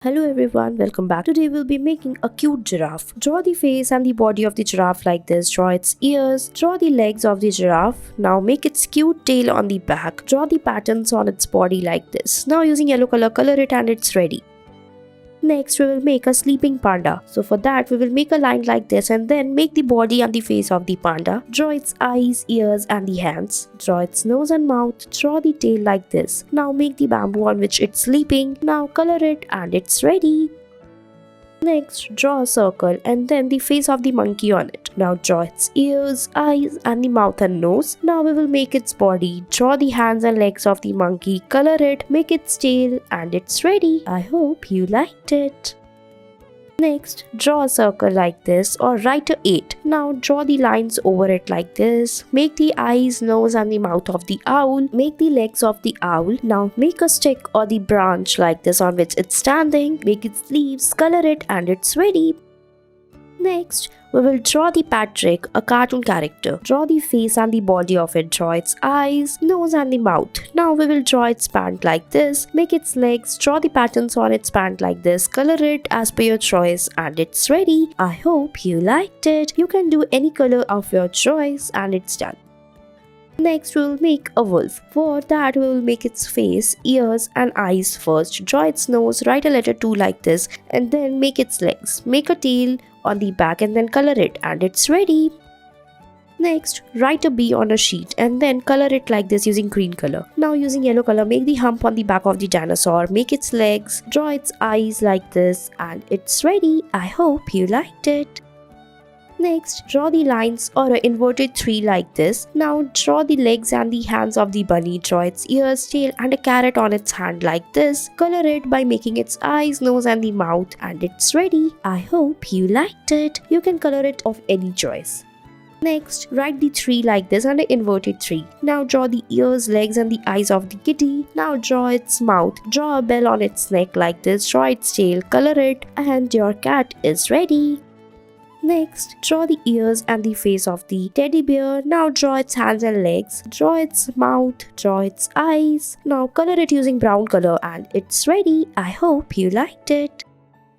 Hello everyone, welcome back. Today we'll be making a cute giraffe. Draw the face and the body of the giraffe like this. Draw its ears. Draw the legs of the giraffe. Now make its cute tail on the back. Draw the patterns on its body like this. Now using yellow color it and it's ready. Next, we will make a sleeping panda. So for that, we will make a line like this and then make the body and the face of the panda. Draw its eyes, ears and the hands. Draw its nose and mouth. Draw the tail like this. Now make the bamboo on which it's sleeping. Now color it and it's ready. Next, draw a circle and then the face of the monkey on it. Now draw its ears, eyes and the mouth and nose. Now we will make its body. Draw the hands and legs of the monkey, color it, make its tail and it's ready. I hope you liked it. Next, draw a circle like this or write a 8. Now draw the lines over it like this. Make the eyes, nose and the mouth of the owl. Make the legs of the owl. Now make a stick or the branch like this on which it's standing. Make its leaves, color it and it's ready. Next, we will draw the Patrick, a cartoon character. Draw the face and the body of it. Draw its eyes, nose and the mouth. Now we will draw its pant like this. Make its legs. Draw the patterns on its pant like this. Color it as per your choice and it's ready. I hope you liked it. You can do any color of your choice and it's done. Next, we will make a wolf. For that, we will make its face, ears and eyes first. Draw its nose, write a letter 2 like this and then make its legs. Make a tail on the back and then color it and it's ready. Next, write a B on a sheet and then color it like this using green color. Now using yellow color, make the hump on the back of the dinosaur. Make its legs, draw its eyes like this and it's ready. I hope you liked it. Next, draw the lines or an inverted 3 like this. Now draw the legs and the hands of the bunny. Draw its ears, tail and a carrot on its hand like this. Color it by making its eyes, nose and the mouth and it's ready. I hope you liked it. You can color it of any choice. Next, write the 3 like this and an inverted 3. Now draw the ears, legs and the eyes of the kitty. Now draw its mouth. Draw a bell on its neck like this. Draw its tail, color it and your cat is ready. Next, draw the ears and the face of the teddy bear. Now draw its hands and legs. Draw its mouth. Draw its eyes. Now color it using brown color and it's ready. I hope you liked it.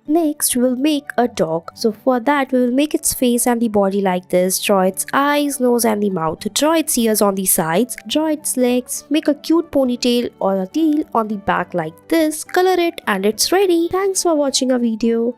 Next, we will make a dog. So for that, we will make its face and the body like this. Draw its eyes, nose and the mouth. Draw its ears on the sides. Draw its legs. Make a cute ponytail or a tail on the back like this. Color it and it's ready. Thanks for watching our video.